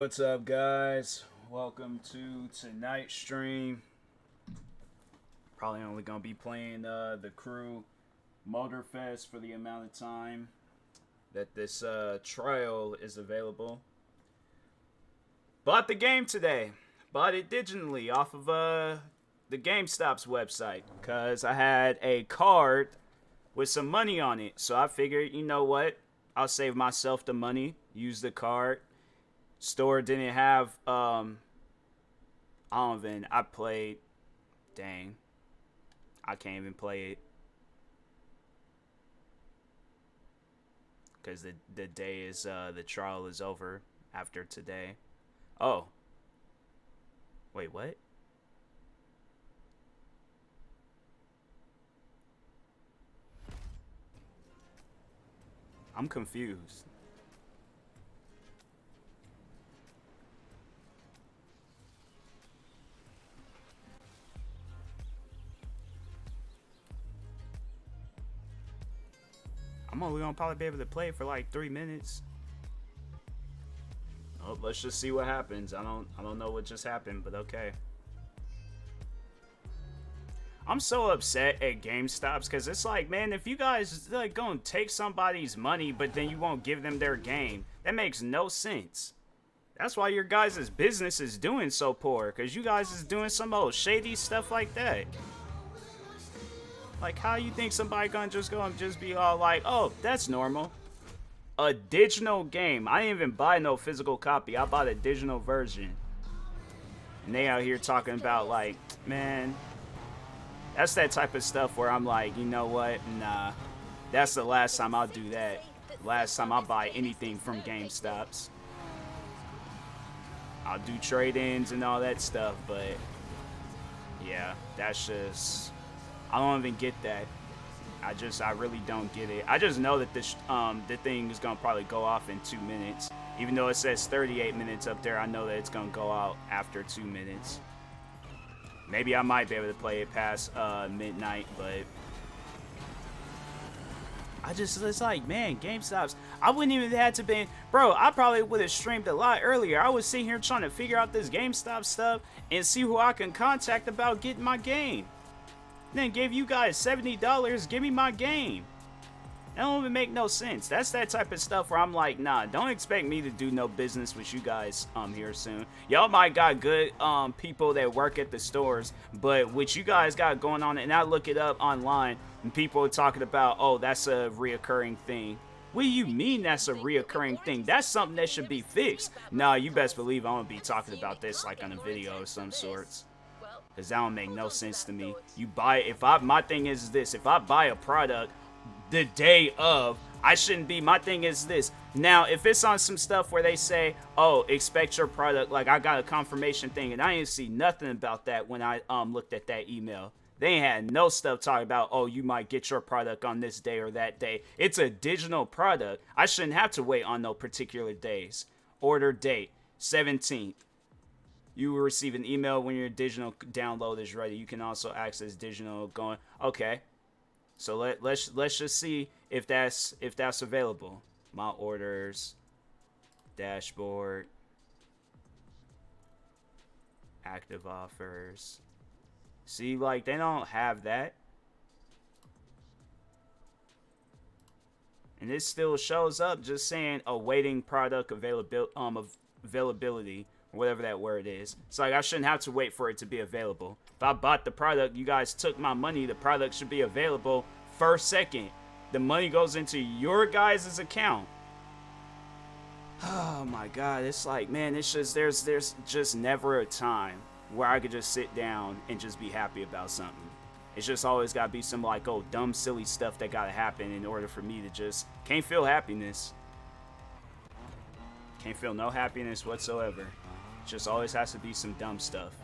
What's up, guys? Welcome to tonight's stream. Probably only gonna be playing the crew MOTORFEST for the amount of time that this trial is available. Bought the game today. Bought it digitally off of the GameStop's website because I had a card with some money on it. So I figured, you know what? I'll save myself the money, use the card. Store didn't have I played, dang, I can't even play it because the day is the trial is over after today. Oh, wait, what? I'm confused. I'm only gonna probably be able to play it for like 3 minutes. Oh, let's just see what happens. I don't know what just happened, but okay. I'm so upset at GameStops because it's like, man, if you guys like gonna take somebody's money, but then you won't give them their game, that makes no sense. That's why your guys' business is doing so poor, because you guys is doing some old shady stuff like that. Like, how you think somebody gonna just go and just be all like, oh, that's normal? A digital game. I didn't even buy no physical copy. I bought a digital version. And they out here talking about like, man, that's that type of stuff where I'm like, you know what? Nah, that's the last time I'll do that. Last time I'll buy anything from GameStops. I'll do trade-ins and all that stuff, but yeah, that's just, I don't even get that. I really don't get it. I just know that this the thing is gonna probably go off in 2 minutes. Even though it says 38 minutes up there, I know that it's gonna go out after 2 minutes. Maybe I might be able to play it past midnight, but it's like, man, GameStops. I wouldn't even have to be, bro. I probably would have streamed a lot earlier. I was sitting here trying to figure out this GameStop stuff and see who I can contact about getting my game. Then gave you guys $70, give me my game. That don't even make no sense. That's that type of stuff where I'm like, nah, don't expect me to do no business with you guys here soon. Y'all might got good people that work at the stores, but what you guys got going on, and I look it up online, and people are talking about, oh, that's a reoccurring thing. What do you mean that's a reoccurring thing? That's something that should be fixed. Nah, you best believe I'm gonna be talking about this like on a video of some sorts. Cause that don't make no sense to me. You buy, my thing is this, if I buy a product the day of, I shouldn't be, my thing is this. Now, if it's on some stuff where they say, oh, expect your product, like I got a confirmation thing, and I didn't see nothing about that when I looked at that email. They ain't had no stuff talking about, oh, you might get your product on this day or that day. It's a digital product. I shouldn't have to wait on no particular days. Order date, 17th. You will receive an email when your digital download is ready. You can also access digital going. Okay, so let's just see if that's available. My orders, dashboard, active offers. See, like they don't have that, and it still shows up just saying awaiting product availability. Whatever that word is. It's like I shouldn't have to wait for it to be available. If I bought the product, you guys took my money, the product should be available first second. The money goes into your guys' account. Oh my god, it's like, man, it's just there's just never a time where I could just sit down and just be happy about something. It's just always gotta be some like, oh, dumb silly stuff that gotta happen in order for me to just can't feel happiness. Can't feel no happiness whatsoever. Just always has to be some dumb stuff.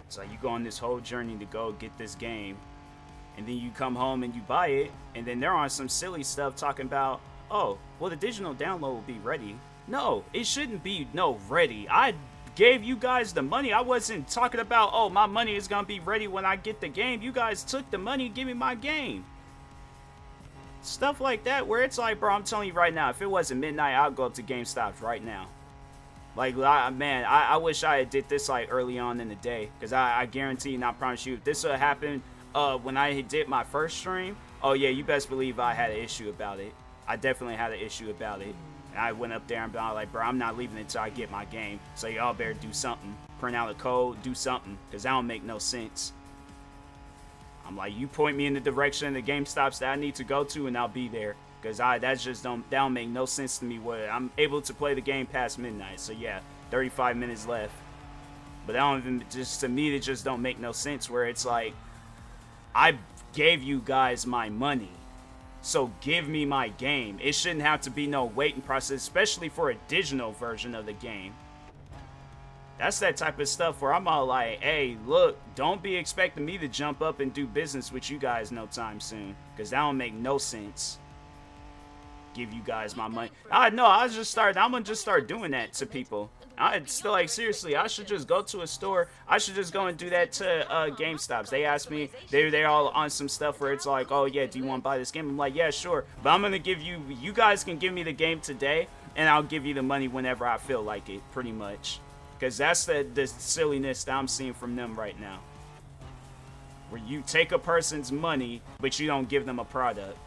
So you go on this whole journey to go get this game, and then you come home and you buy it, and then they're on some silly stuff talking about, oh, well, the digital download will be ready. No, it shouldn't be ready. I gave you guys the money. I wasn't talking about, oh, my money is gonna be ready when I get the game. You guys took the money, give me my game. Stuff like that where it's like, bro, I'm telling you right now, if it wasn't midnight, I'll go up to GameStop right now. Like, man, I wish I had did this like early on in the day, because I guarantee and I promise you, if this would happen when I did my first stream, oh yeah, you best believe I had an issue about it. I definitely had an issue about it. And I went up there and I was like, bro, I'm not leaving until I get my game. So y'all better do something. Print out a code, do something, because that don't make no sense. I'm like, you point me in the direction of the GameStops that I need to go to, and I'll be there. Because that don't make no sense to me where I'm able to play the game past midnight. So yeah, 35 minutes left. But that don't even, just to me, it just don't make no sense where it's like, I gave you guys my money, so give me my game. It shouldn't have to be no waiting process, especially for a digital version of the game. That's that type of stuff where I'm all like, hey, look, don't be expecting me to jump up and do business with you guys no time soon, because that don't make no sense. Give you guys my money. I'm gonna just start doing that to people. I'd still, like, seriously, I should just go to a store. I should just go and do that to GameStops. They asked me, they're all on some stuff where it's like, oh yeah, do you want to buy this game? I'm like, yeah, sure, but I'm gonna give you guys can give me the game today, and I'll give you the money whenever I feel like it, pretty much. Because that's the silliness that I'm seeing from them right now, where you take a person's money but you don't give them a product.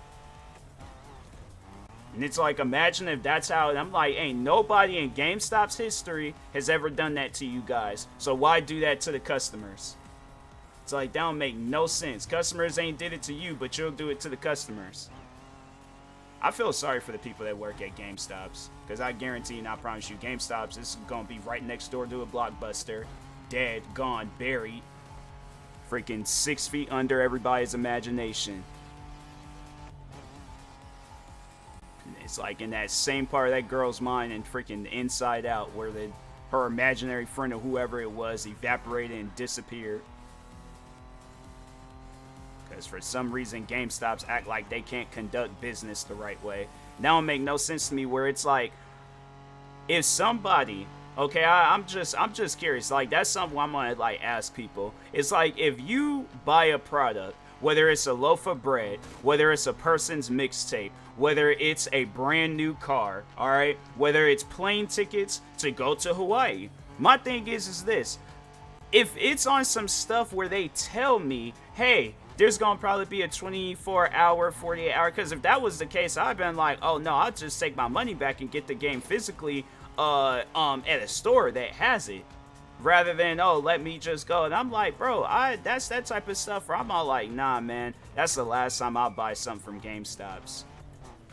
And it's like, imagine if that's how, I'm like, ain't nobody in GameStop's history has ever done that to you guys. So why do that to the customers? It's like, that don't make no sense. Customers ain't did it to you, but you'll do it to the customers. I feel sorry for the people that work at GameStops, because I guarantee and I promise you, GameStops is going to be right next door to a Blockbuster. Dead, gone, buried. Freaking 6 feet under everybody's imagination. It's like in that same part of that girl's mind and freaking Inside Out, where her imaginary friend or whoever it was evaporated and disappeared. Because for some reason GameStops act like they can't conduct business the right way. That don't make no sense to me, where it's like, if somebody, okay, I'm just curious, like, that's something I'm gonna like ask people. It's like, if you buy a product, whether it's a loaf of bread, whether it's a person's mixtape, whether it's a brand new car, all right, whether it's plane tickets to go to Hawaii. My thing is this: if it's on some stuff where they tell me, hey, there's gonna probably be a 24-hour, 48-hour, because if that was the case, I'd been like, oh no, I'll just take my money back and get the game physically at a store that has it, rather than, oh, let me just go. And I'm like, bro, that's that type of stuff where I'm all like, nah, man, that's the last time I'll buy something from GameStops.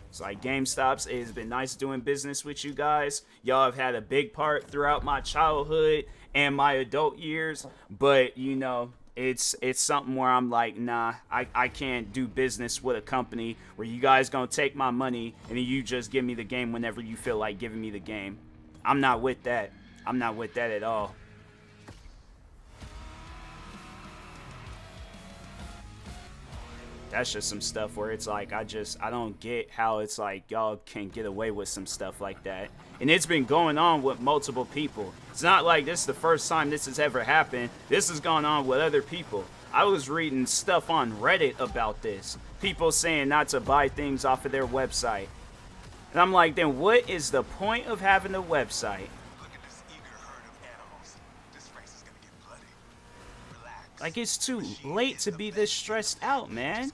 It's like, GameStops, it has been nice doing business with you guys. Y'all have had a big part throughout my childhood and my adult years, but, you know, it's something where I'm like, nah, I can't do business with a company where you guys gonna take my money and then you just give me the game whenever you feel like giving me the game. I'm not with that. I'm not with that at all. That's just some stuff where it's like, I don't get how it's like y'all can get away with some stuff like that. And it's been going on with multiple people. It's not like this is the first time this has ever happened. This has gone on with other people. I was reading stuff on Reddit about this. People saying not to buy things off of their website. And I'm like, then what is the point of having a website? Look at this eager herd of animals. This race is gonna get bloody. Relax. Like, it's too late to be this stressed out, man.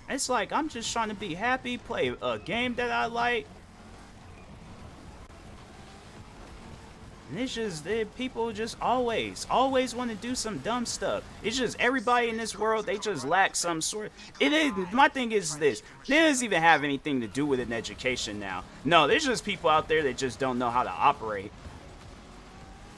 It's like, I'm just trying to be happy, play a game that I like. And it's just, people just always want to do some dumb stuff. It's just, everybody in this world, they just lack some sort. My thing is this: it doesn't even have anything to do with an education now. No, there's just people out there that just don't know how to operate.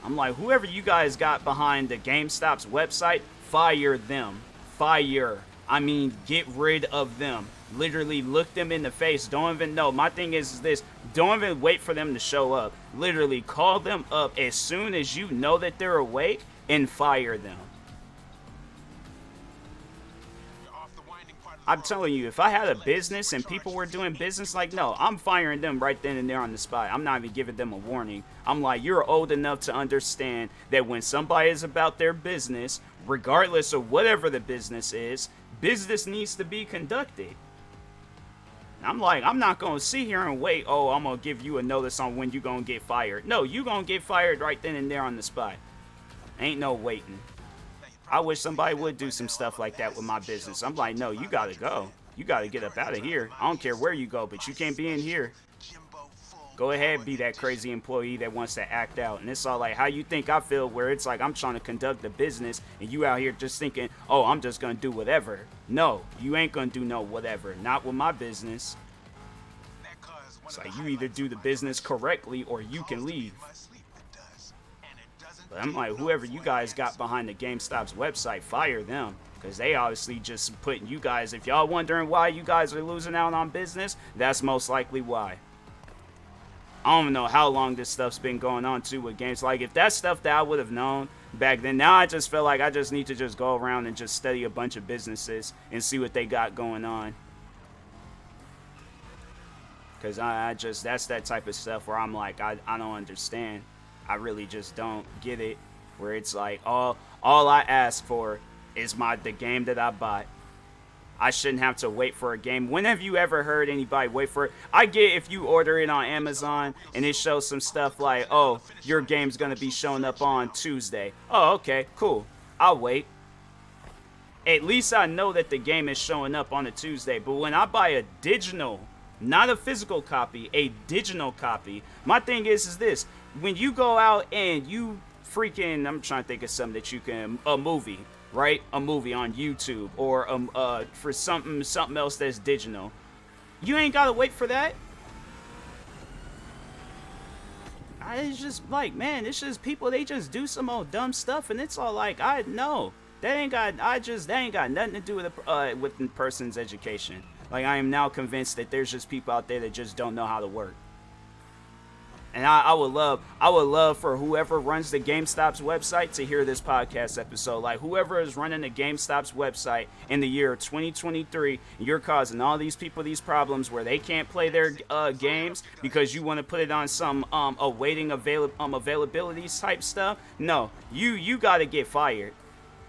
I'm like, whoever you guys got behind the GameStop's website, fire them. Fire. I mean, get rid of them. Literally look them in the face. Don't even know. My thing is this: don't even wait for them to show up. Literally call them up as soon as you know that they're awake and fire them. I'm telling you, if I had a business and people were doing business, like, no, I'm firing them right then and there on the spot. I'm not even giving them a warning. I'm like, you're old enough to understand that when somebody is about their business, regardless of whatever the business is, business needs to be conducted. I'm like, I'm not gonna sit here and wait. Oh, I'm gonna give you a notice on when you gonna get fired. No, you gonna get fired right then and there on the spot. Ain't no waiting. I wish somebody would do some stuff like that with my business. I'm like, no, you gotta go. You gotta get up out of here. I don't care where you go, but you can't be in here. Go ahead, be that crazy employee that wants to act out. And it's all like, how you think I feel, where it's like I'm trying to conduct the business and you out here just thinking, oh, I'm just gonna do whatever. No, you ain't gonna do no whatever. Not with my business. It's like, you either do the business correctly or you can leave. But I'm like, whoever you guys got behind the GameStop's website, fire them. Because they obviously just putting you guys, if y'all wondering why you guys are losing out on business, that's most likely why. I don't even know how long this stuff's been going on too with games. Like, if that's stuff that I would have known back then, now I just feel like I just need to just go around and just study a bunch of businesses and see what they got going on. Because I just, that's that type of stuff where I'm like, I don't understand. I really just don't get it. Where it's like, all I ask for is the game that I bought. I shouldn't have to wait for a game. When have you ever heard anybody wait for it? I get if you order it on Amazon and it shows some stuff like, oh, your game's going to be showing up on Tuesday. Oh, okay, cool. I'll wait. At least I know that the game is showing up on a Tuesday. But when I buy a digital, not a physical copy, a digital copy, my thing is this. When you go out and you freaking, I'm trying to think of something that you can, a movie. Right, a movie on YouTube or for something else that's digital. You ain't gotta wait for that. It's just like, man, it's just people. They just do some old dumb stuff, and it's all like, I know that ain't got. That ain't got nothing to do with the person's education. Like, I am now convinced that there's just people out there that just don't know how to work. And I would love for whoever runs the GameStop's website to hear this podcast episode. Like, whoever is running the GameStop's website in the year 2023, you're causing all these people these problems where they can't play their games because you want to put it on some awaiting availability type stuff. No, you got to get fired.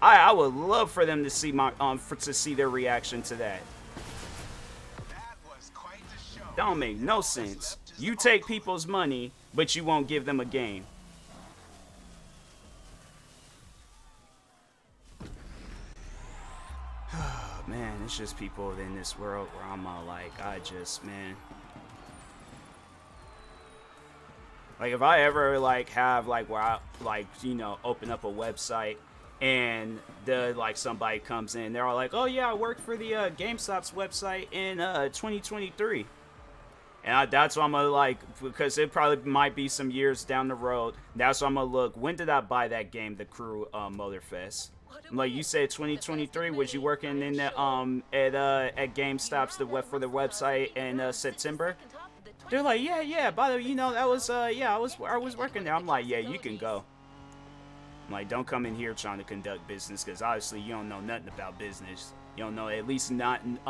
I would love for them to see to see their reaction to that. That don't make no sense. You take people's money, but you won't give them a game. Man, it's just people in this world where I'm all like, man. Like, if I ever, like, have, like, where I, like, you know, open up a website and somebody comes in, they're all like, oh, yeah, I worked for the GameStop's website in 2023. And that's what I'm going to, like, because it probably might be some years down the road. That's what I'm going to look. When did I buy that game, The Crew MOTORFEST? Like, you said 2023. Was you working in the, at GameStop's for the website in September? They're like, yeah. By the way, you know, that was, yeah, I was working there. I'm like, yeah, you can go. I'm like, don't come in here trying to conduct business, because obviously you don't know nothing about business. You don't know at least nothing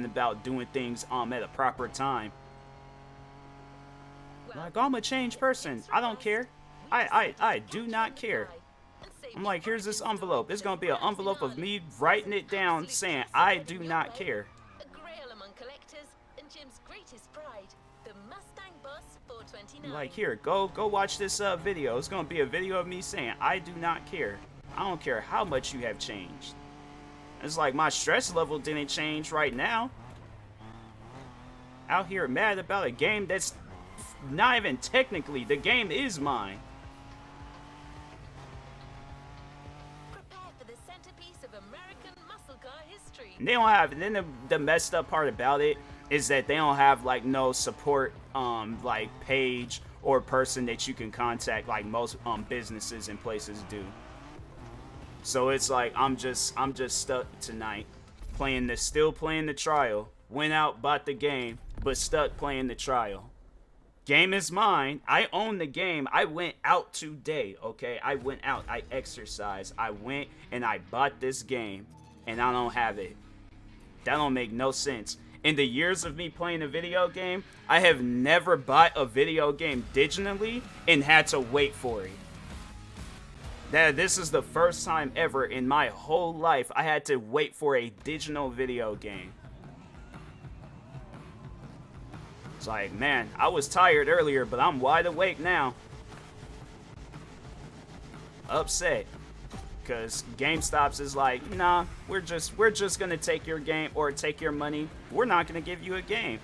about doing things at a proper time. Like, I'm a changed person. I don't care. I do not care. I'm like, here's this envelope. It's going to be an envelope of me writing it down saying, I do not care. Like, here, go watch this video. It's going to be a video of me saying, I do not care. I don't care how much you have changed. It's like my stress level didn't change right now. Out here mad about a game that's not even technically, the game is mine. Prepare for the centerpiece of American muscle car history. And they don't have, and then the messed up part about it is that they don't have like no support like page or person that you can contact like most businesses and places do. So it's like I'm just stuck tonight still playing the trial. Went out, bought the game, but stuck playing the trial. Game is mine. I own the game. I went out today, okay? I went out. I exercised. I went and I bought this game, and I don't have it. That don't make no sense. In the years of me playing a video game, I have never bought a video game digitally and had to wait for it. This is the first time ever in my whole life I had to wait for a digital video game. It's like, man, I was tired earlier, but I'm wide awake now. Upset. Because GameStop's is like, nah, we're just gonna take your game or take your money. We're not gonna give you a game.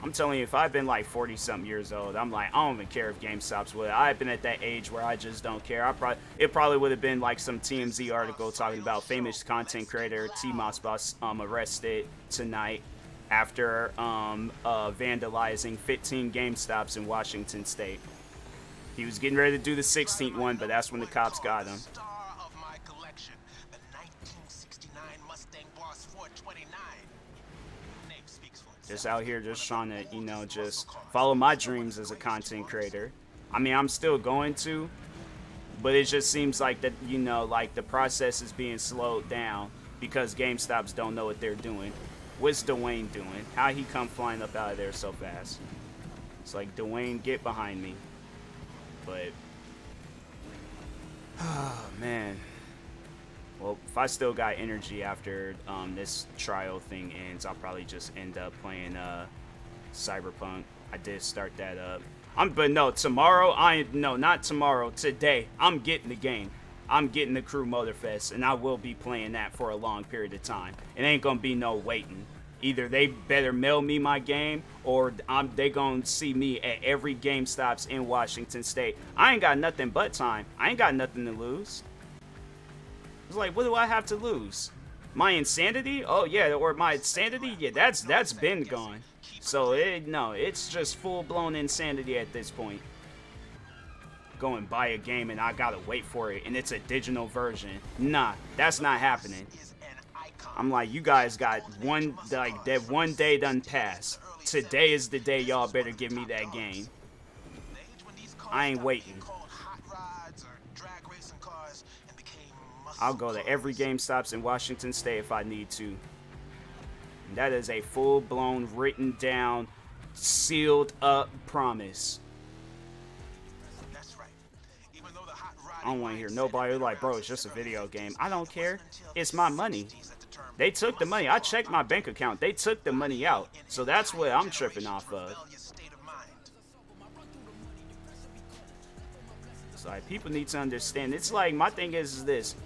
I'm telling you, if I've been like 40-something years old, I'm like, I don't even care if GameStop's with it. I've been at that age where I just don't care. It probably would have been like some TMZ article talking about famous content creator TMossBoss arrested tonight after vandalizing 15 GameStops in Washington State. He was getting ready to do the 16th one, but that's when the cops got him. Just out here just trying to, you know, just follow my dreams as a content creator. I mean, I'm still going to, but it just seems like that, you know, like the process is being slowed down because GameStops don't know what they're doing. What's Dwayne doing? How he come flying up out of there so fast? It's like, Dwayne, get behind me. But, oh, man. Well, if I still got energy after this trial thing ends, I'll probably just end up playing Cyberpunk. I did start that up. But no, tomorrow, not tomorrow, today, I'm getting the game. I'm getting the Crew MOTORFEST, and I will be playing that for a long period of time. It ain't gonna be no waiting. Either they better mail me my game, or they gonna see me at every GameStops in Washington State. I ain't got nothing but time. I ain't got nothing to lose. It's like, what do I have to lose? My insanity? Oh yeah, or my sanity? Yeah, that's been gone. So no, it's just full-blown insanity at this point. Go and buy a game and I gotta wait for it, and it's a digital version. Nah, that's not happening. I'm like, you guys got one day done pass. Today is the day y'all better give me that game. I ain't waiting. I'll go to every GameStops in Washington State if I need to. And that is a full-blown, written down, sealed up promise. I don't want to hear nobody like, bro, it's just a video game. I don't care. It's my money. They took the money. I checked my bank account. They took the money out. So that's what I'm tripping off of. It's like, people need to understand. It's like, my thing is this.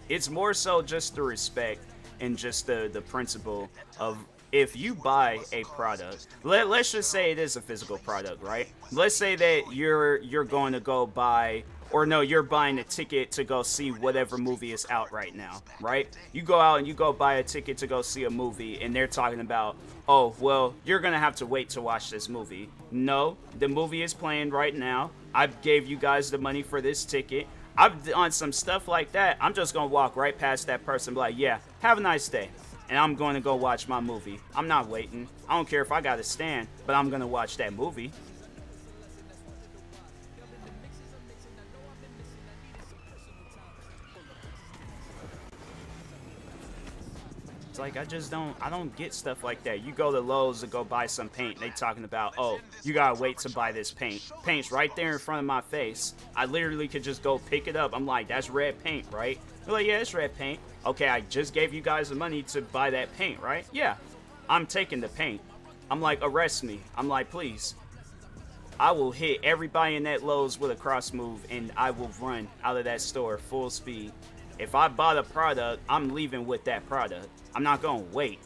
It's more so just the respect and just the principle of, if you buy a product, let's just say it is a physical product, right? Let's say that you're going to go buy, or no, you're buying a ticket to go see whatever movie is out right now, right? You go out and you go buy a ticket to go see a movie, and they're talking about, oh, well, you're going to have to wait to watch this movie. No, the movie is playing right now. I gave you guys the money for this ticket. On some stuff like that, I'm just going to walk right past that person and be like, yeah, have a nice day. And I'm going to go watch my movie. I'm not waiting. I don't care if I got to stand, but I'm going to watch that movie. It's like, I don't get stuff like that. You go to Lowe's to go buy some paint. They talking about, oh, you got to wait to buy this paint. Paint's right there in front of my face. I literally could just go pick it up. I'm like, that's red paint, right? They're like, yeah, it's red paint. Okay, I just gave you guys the money to buy that paint, right? Yeah, I'm taking the paint. I'm like, arrest me. I'm like, please. I will hit everybody in that Lowe's with a cross move, and I will run out of that store full speed. If I bought a product, I'm leaving with that product. I'm not gonna wait.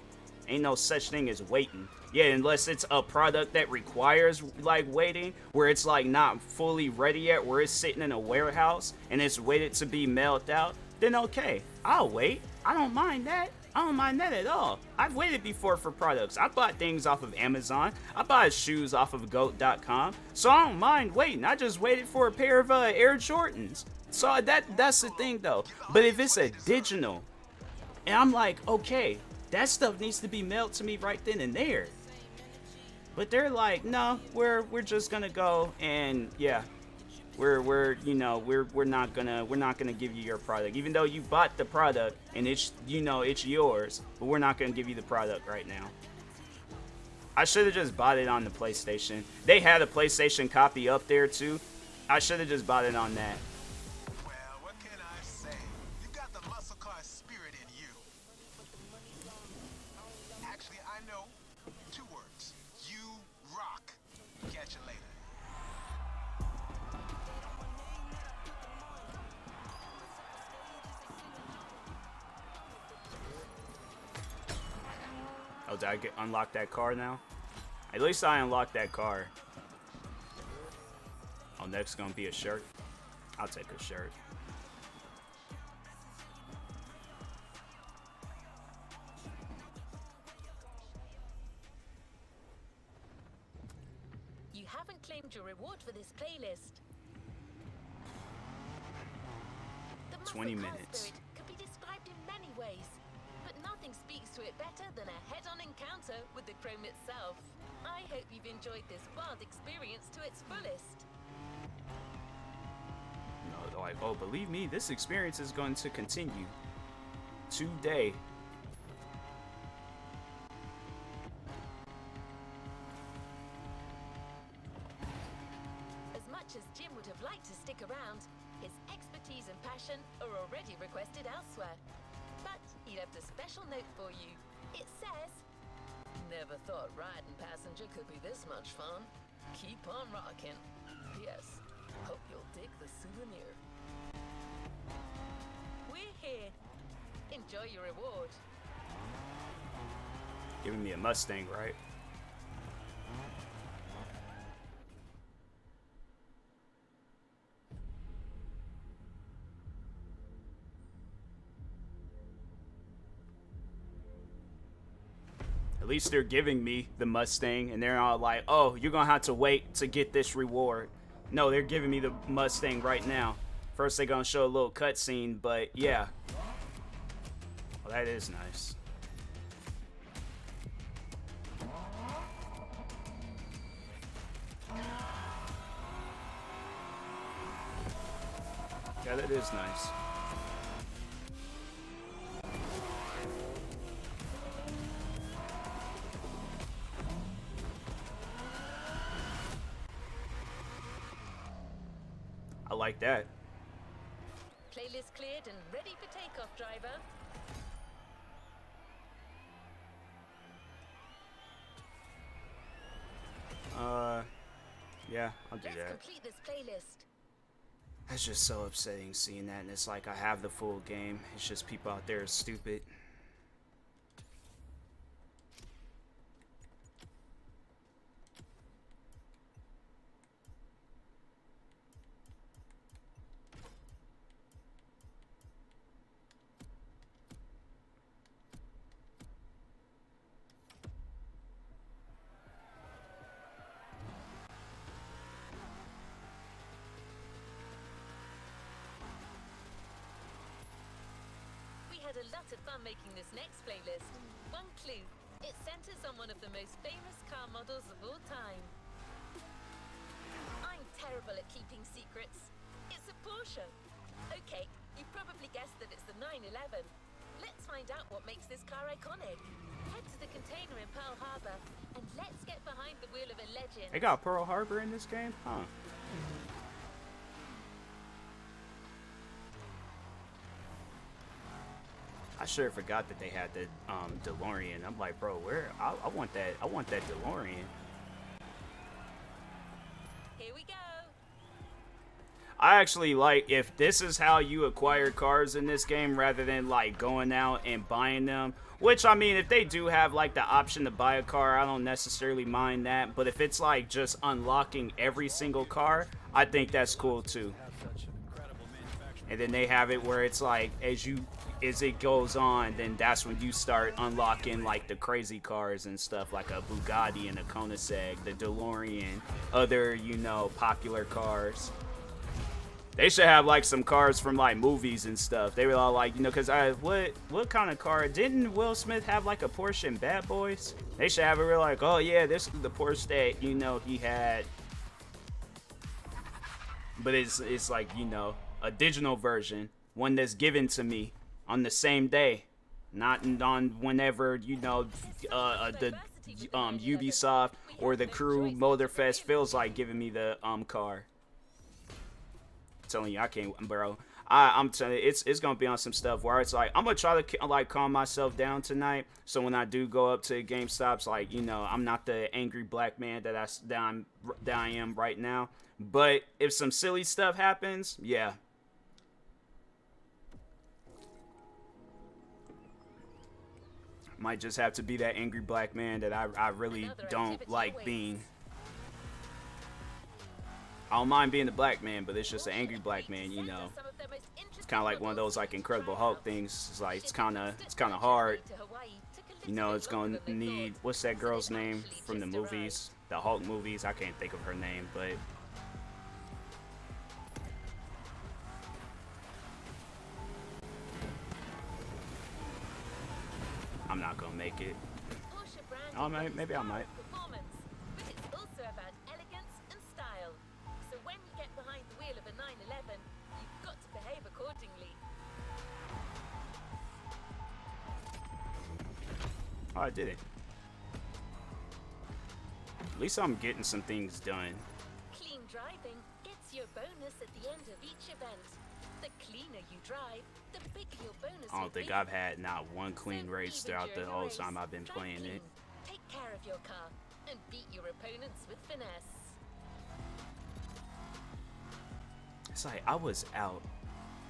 Ain't no such thing as waiting. Yeah, unless it's a product that requires like waiting, where it's like not fully ready yet, where it's sitting in a warehouse and it's waited to be mailed out, then okay, I'll wait. I don't mind that. I don't mind that at all. I've waited before for products. I bought things off of Amazon. I bought shoes off of goat.com. So I don't mind waiting. I just waited for a pair of Air Jordans. So that's the thing though. But if it's a digital, and I'm like, okay, that stuff needs to be mailed to me right then and there. But they're like, no, we're just gonna go and yeah, we're not gonna give you your product, even though you bought the product and it's yours, but we're not gonna give you the product right now. I should have just bought it on the PlayStation. They had a PlayStation copy up there too. I should have just bought it on that. Well, what can I say? You got the muscle car spirit in you. Oh, did I unlock that car now? At least I unlocked that car. Oh, next gonna be a shirt. I'll take a shirt. You haven't claimed your reward for this playlist. The muscle 20 car minutes. spirit could be described in many ways, but nothing speaks to it better than a head-on encounter with the chrome itself. I hope you've enjoyed this wild experience to its fullest. No, they're like, oh, believe me, this experience is going to continue today. As much as Jim would have liked to stick around, his expertise and passion are already requested elsewhere. But he left a special note for you. It says, "Never thought riding passenger could be this much fun. Keep on rocking. P.S. Hope you'll dig the souvenir." We're here. Enjoy your reward. Giving me a Mustang, right? At least they're giving me the Mustang, and they're all like, oh, you're gonna have to wait to get this reward. No, they're giving me the Mustang right now. First they're gonna show a little cutscene, but yeah. Well, that is nice. Yeah, that is nice. I like that. Playlist cleared and ready for takeoff, driver. Yeah, I'll do Let's that. complete this playlist. That's just so upsetting seeing that, and it's like I have the full game. It's just people out there are stupid. We had a lot of fun making this next playlist. One clue, it centers on one of the most famous car models of all time. I'm terrible at keeping secrets. It's a Porsche. Okay, you probably guessed that it's the 911. Let's find out what makes this car iconic. Head to the container in Pearl Harbor, and let's get behind the wheel of a legend. They got Pearl Harbor in this game? Huh. I sure forgot that they had the DeLorean. I'm like, bro, where? I want that. I want that DeLorean. Here we go. I actually like if this is how you acquire cars in this game rather than like going out and buying them. Which, I mean, if they do have like the option to buy a car, I don't necessarily mind that. But if it's like just unlocking every single car, I think that's cool too. And then they have it where it's like as it goes on, then that's when you start unlocking like the crazy cars and stuff, like a Bugatti and a Koenigsegg, the DeLorean, other, you know, popular cars. They should have like some cars from like movies and stuff. They were all like, you know, because what kind of car didn't Will Smith have, like a Porsche in Bad Boys? They should have it real like, oh yeah, this is the Porsche that, you know, he had. But it's like, you know, a digital version, one that's given to me on the same day, not on whenever, you know, the Ubisoft or the crew MOTORFEST feels like giving me the car. Telling you, I can't, bro. I'm telling you, it's gonna be on some stuff where it's like I'm gonna try to like calm myself down tonight, so when I do go up to GameStop's, like, you know, I'm not the angry black man that I am right now. But if some silly stuff happens, yeah. Might just have to be that angry black man that I really don't like being. I don't mind being the black man, but it's just an angry black man, you know. It's kind of like one of those like Incredible Hulk things. It's like it's kind of hard. You know, it's gonna need, what's that girl's name from the movies, the Hulk movies? I can't think of her name, but I'm not gonna make it. Oh, maybe I might. But it's also about elegance and style. So when you get behind the wheel of a 911, you've got to behave accordingly. Oh, I did it. At least I'm getting some things done. Clean driving gets your bonus at the end of each event. The cleaner you drive, the bigger your bonus. I don't think I've had not one clean race throughout the whole time I've been playing it. Take care of your car and beat your opponents with finesse. It's like I was out,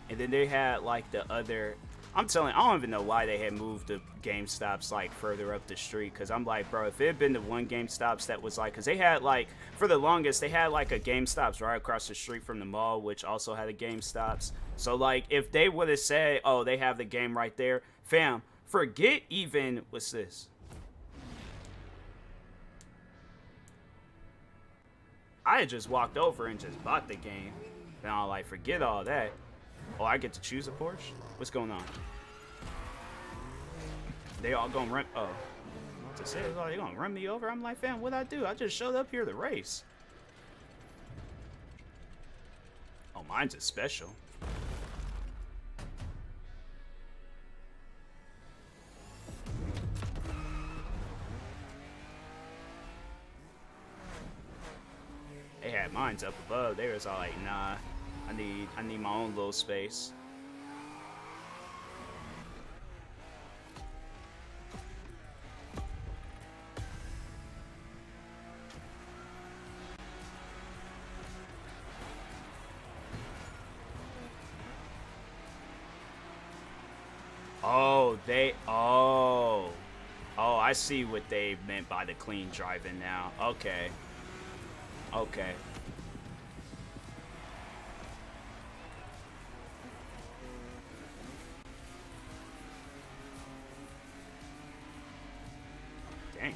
and then they had like the other. I'm telling, I don't even know why they had moved the GameStops like further up the street. Cause I'm like, bro, if it had been the one GameStops that was like, cause they had like, for the longest, they had like a GameStops right across the street from the mall, which also had a GameStops. So like, if they would have said, oh, they have the game right there, fam, forget even, what's this? I had just walked over and just bought the game. And I'm like, forget all that. Oh, I get to choose a Porsche? What's going on? They all gonna run. Oh, what to say? Oh, they gonna run me over? I'm like, fam, what'd I do? I just showed up here to race. Oh, mine's a special. They had mine's up above. They was all like, nah. I need my own little space. Oh, I see what they meant by the clean driving now. Okay. Okay. Dang.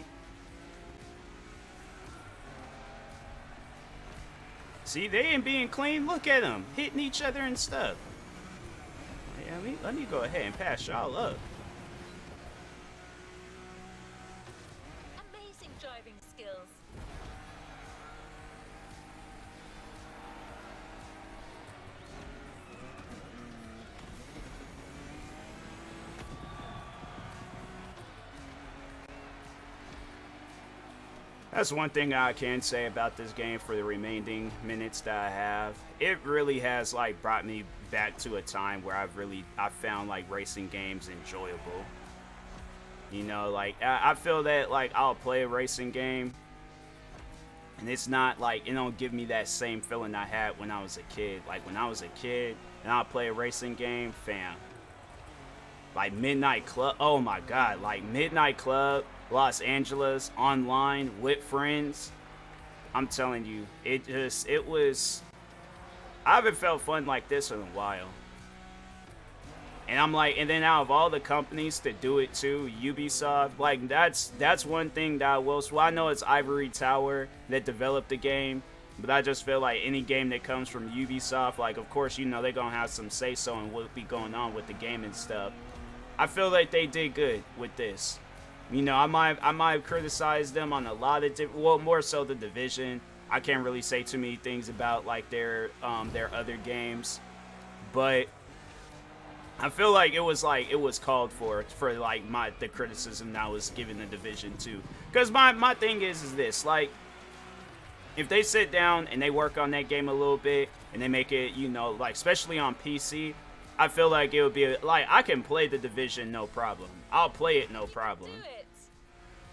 See, they ain't being clean. Look at them hitting each other and stuff. Yeah, let me go ahead and pass y'all up. Amazing driving skills. That's one thing I can say about this game for the remaining minutes that I have. It really has like brought me back to a time where I found like racing games enjoyable. You know, like I feel that like I'll play a racing game and it's not like, it don't give me that same feeling I had when I was a kid. Like when I was a kid and I'll play a racing game, fam. Like Midnight Club, oh my god, like Midnight Club, Los Angeles, online, with friends. I'm telling you, it was, I haven't felt fun like this in a while. And I'm like, and then out of all the companies to do it too, Ubisoft, like that's one thing that I will, well, I know it's Ivory Tower that developed the game, but I just feel like any game that comes from Ubisoft, like of course, you know, they're gonna have some say-so on what be going on with the game and stuff. I feel like they did good with this. You know, I might have criticized them on a lot of different, well, more so the Division. I can't really say too many things about like their other games, but I feel like it was called for like the criticism that I was giving the Division too. Because my thing is this, like, if they sit down and they work on that game a little bit and they make it, you know, like especially on PC, I feel like it would be like I can play the Division no problem. I'll play it no problem.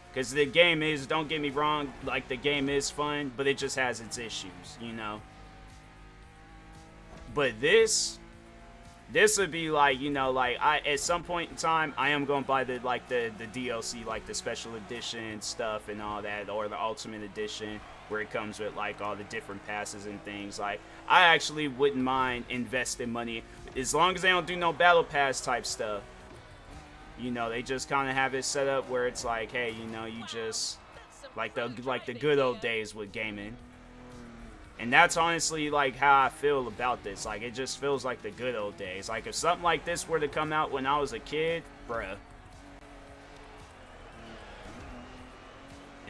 Because the game is, don't get me wrong, like the game is fun, but it just has its issues, you know. But this, this would be like, you know, like I at some point in time I am gonna buy the DLC, like the special edition stuff and all that, or the ultimate edition where it comes with like all the different passes and things. Like I actually wouldn't mind investing money as long as they don't do no battle pass type stuff. You know, they just kind of have it set up where it's like, hey, you know, you just like the good old days with gaming. And that's honestly like how I feel about this. Like it just feels like the good old days. Like if something like this were to come out when I was a kid, bruh.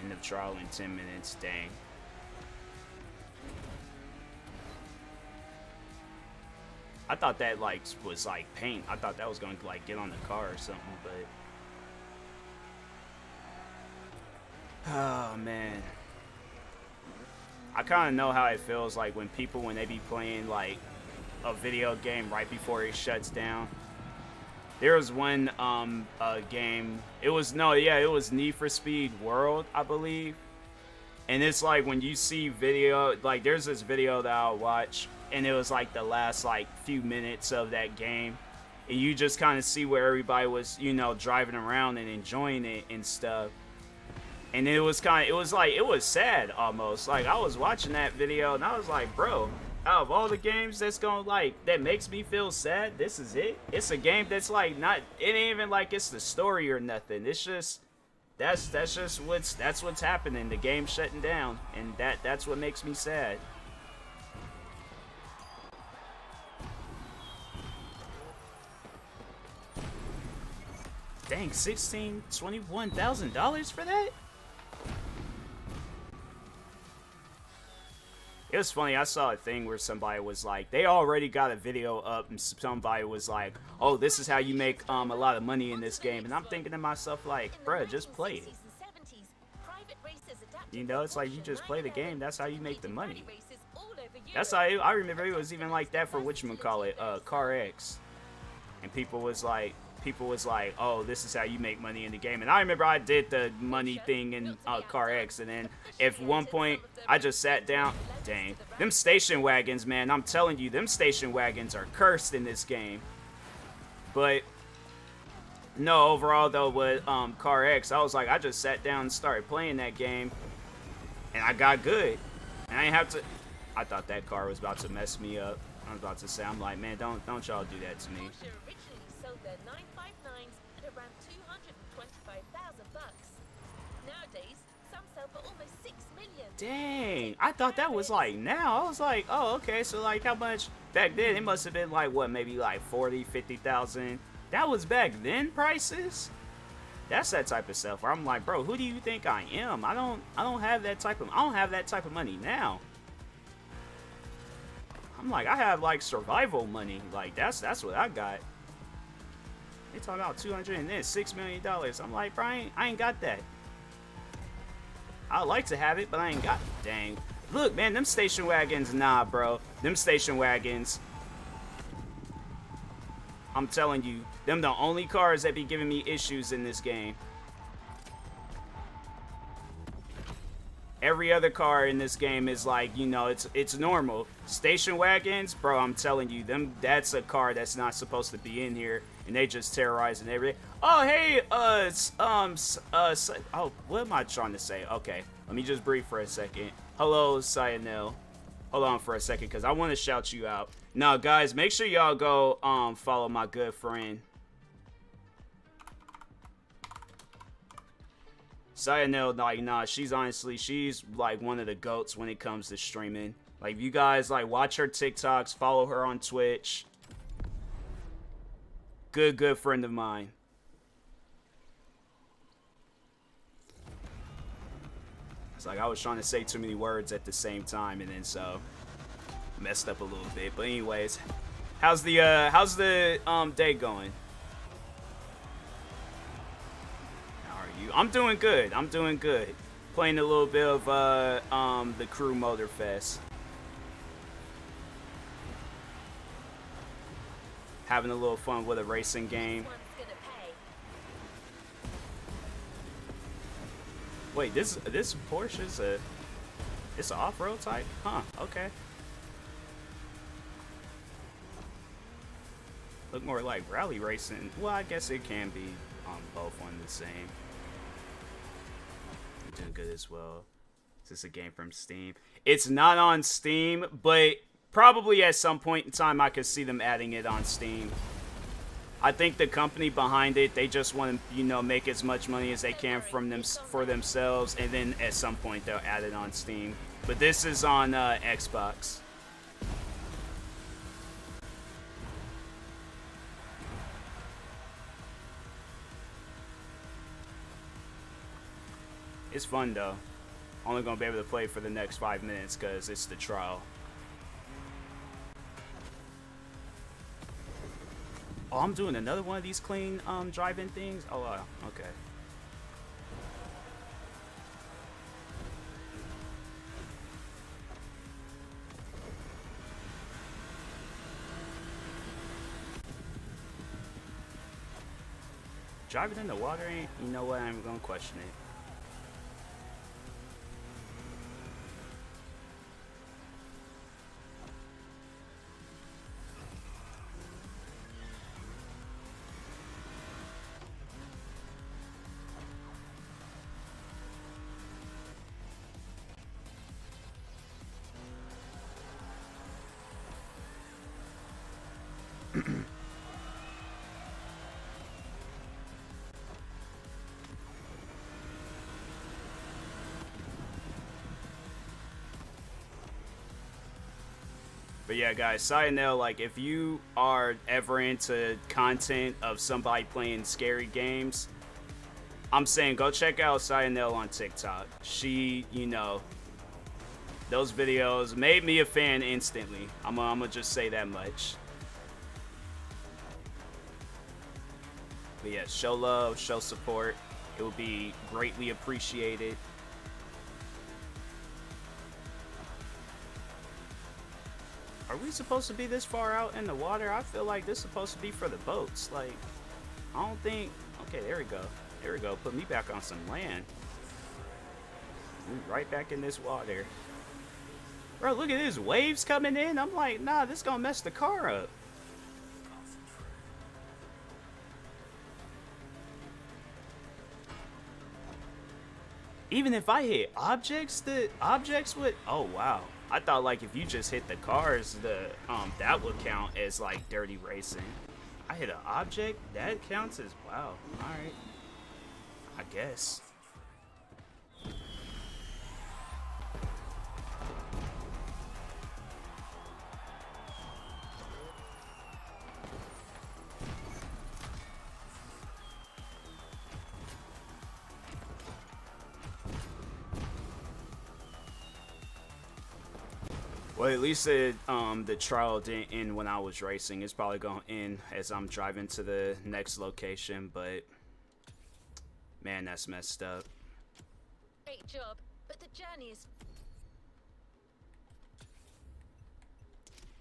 End of trial in 10 minutes, dang. I thought that like was like paint. I thought that was going to like get on the car or something, but oh man. I kind of know how it feels like when people, when they be playing like a video game right before it shuts down. There was one game, it was Need for Speed World, I believe. And it's like when you see video, like there's this video that I'll watch and it was like the last like few minutes of that game. And you just kind of see where everybody was, you know, driving around and enjoying it and stuff. And it was sad almost. Like I was watching that video and I was like, bro, out of all the games that's gonna like, that makes me feel sad, this is it? It's a game that's like not, it ain't even like it's the story or nothing. It's just, that's just what's happening. The game's shutting down and that's what makes me sad. Dang, $21,000 for that? It was funny, I saw a thing where somebody was like, they already got a video up and somebody was like, oh, this is how you make a lot of money in this game. And I'm thinking to myself like, bruh, just play it. You know, it's like you just play the game, that's how you make the money. That's how I remember it was even like that for whatchamacallit, Car X. And people was like, oh, this is how you make money in the game. And I remember I did the money thing in Car X, and then at one point I just sat down. Dang, them station wagons, man, I'm telling you, them station wagons are cursed in this game. But no, overall though, with Car X, I was like, I just sat down and started playing that game, and I got good. And I didn't have to. I thought that car was about to mess me up. I was about to say, I'm like, man, don't y'all do that to me. Their 959s at around $225,000. Nowadays, some sell for almost $6 million. Dang, I thought that was like now. I was like, oh, okay, so like how much back then? It must have been like what, maybe like 40, 50,000. That was back then prices. That's that type of stuff where I'm like, bro, who do you think I am? I don't have that type of money now. I'm like, I have like survival money. Like that's what I got. They talking about $6 million. I'm like, bro, I ain't got that. I'd like to have it, but I ain't got it. Dang. Look, man, them station wagons, nah, bro. Them station wagons, I'm telling you, them the only cars that be giving me issues in this game. Every other car in this game is like, you know, it's normal. Station wagons, bro, I'm telling you, that's a car that's not supposed to be in here. And they just terrorizing everything. Oh, hey, oh, what am I trying to say? Okay, let me just breathe for a second. Hello, Cyanel. Hold on for a second, because I want to shout you out. Now, guys, make sure y'all go follow my good friend. Cyanel, like, nah, she's like one of the GOATs when it comes to streaming. Like, if you guys, like, watch her TikToks, follow her on Twitch. Good friend of mine. It's like I was trying to say too many words at the same time, and then so messed up a little bit. But anyways, how's the day going? How are you? I'm doing good. Playing a little bit of the Crew MOTORFEST. Having a little fun with a racing game. Wait, this Porsche is it's an off-road type? Huh, okay. Look more like rally racing. Well, I guess it can be both one the same. You're doing good as well. Is this a game from Steam? It's not on Steam, but probably at some point in time I could see them adding it on Steam. I think the company behind it, they just want to, you know, make as much money as they can from them for themselves, and then at some point they'll add it on Steam. But this is on Xbox. It's fun though. Only gonna be able to play for the next 5 minutes because it's the trial. Oh, I'm doing another one of these clean drive-in things. Oh, okay. Driving in the water ain't. You know what? I'm gonna question it. But yeah, guys, side note, like, if you are ever into content of somebody playing scary games, I'm saying go check out Cyanell on TikTok. She, you know, those videos made me a fan instantly. I'm gonna just say that much. But yeah, show love, show support. It will be greatly appreciated. Are we supposed to be this far out in the water? I feel like this is supposed to be for the boats. Like, I don't think... Okay, there we go. There we go. Put me back on some land. Right back in this water. Bro, look at these waves coming in. I'm like, nah, this is gonna mess the car up. Even if I hit objects, the objects would... Oh, wow. I thought, like, if you just hit the cars, that would count as, like, dirty racing. I hit an object? That counts as... Wow. Alright. I guess. Well, at least the trial didn't end when I was racing. It's probably going to end as I'm driving to the next location, but man, that's messed up. Great job, but the journey is...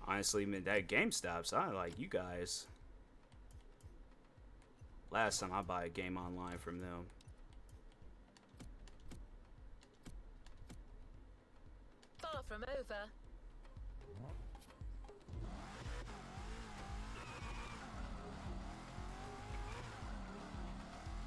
Honestly, man, that GameStop's, I like you guys. Last time I bought a game online from them. Far from over.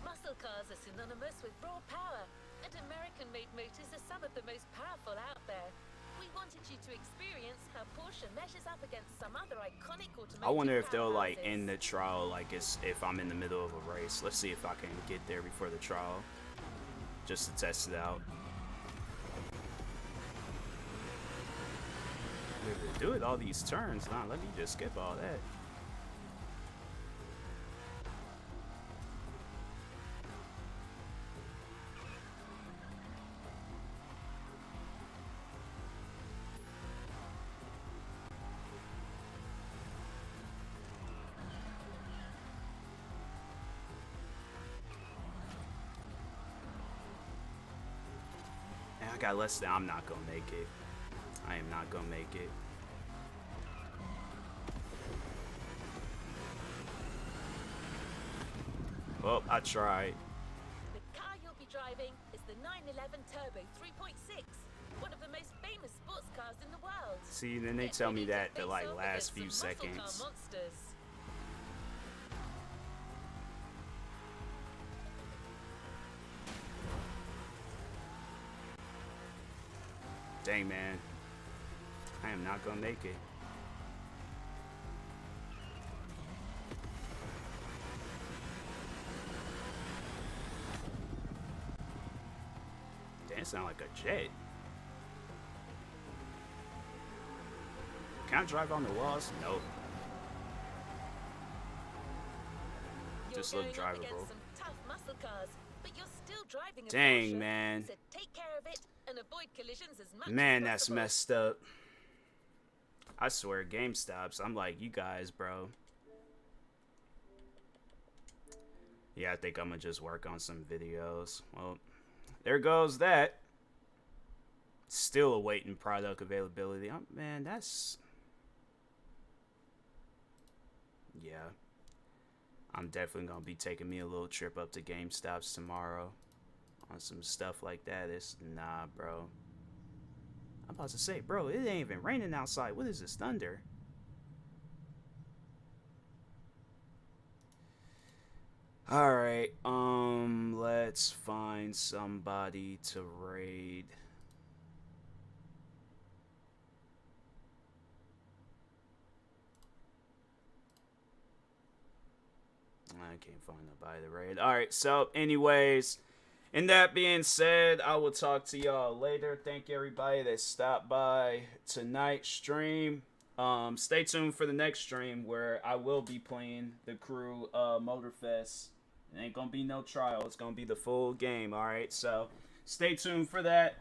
Muscle cars are synonymous with raw power, and American-made motors are some of the most powerful out there. We wanted you to experience how Porsche measures up against some other iconic automotive I wonder if they'll like powerhouses. end the trial like if I'm in the middle of a race. Let's see if I can get there before the trial, just to test it out. Do it all these turns. Nah, let me just skip all that. And I got less than. I'm not gonna make it. I am not gonna make it. Well, I tried. The car you'll be driving is the 911 Turbo 3.6, one of the most famous sports cars in the world. See, then they Get tell me ready to that the face like off last against few some muscle car seconds. monsters. Dang, man. I am not gonna make it. Damn, it sound like a jet. Can I drive on the walls? Nope. Just look drivable. Some tough muscle cars, but you're still driving a Dang, Porsche, man. So take care of it and avoid collisions as much Man, as that's possible. messed up. I swear, GameStops. I'm like, you guys, bro. Yeah, I think I'm gonna just work on some videos. Well, there goes that. Still awaiting product availability. Man, that's... Yeah. I'm definitely gonna be taking me a little trip up to GameStops tomorrow on some stuff like that. It's nah, bro. I'm about to say, bro, it ain't even raining outside. What is this, thunder? Alright, let's find somebody to raid. I can't find nobody to raid. Alright, so anyways, and that being said, I will talk to y'all later. Thank you everybody that stopped by tonight's stream. Stay tuned for the next stream where I will be playing the crew MOTORFEST. It ain't gonna be no trial. It's gonna be the full game. Alright, so stay tuned for that.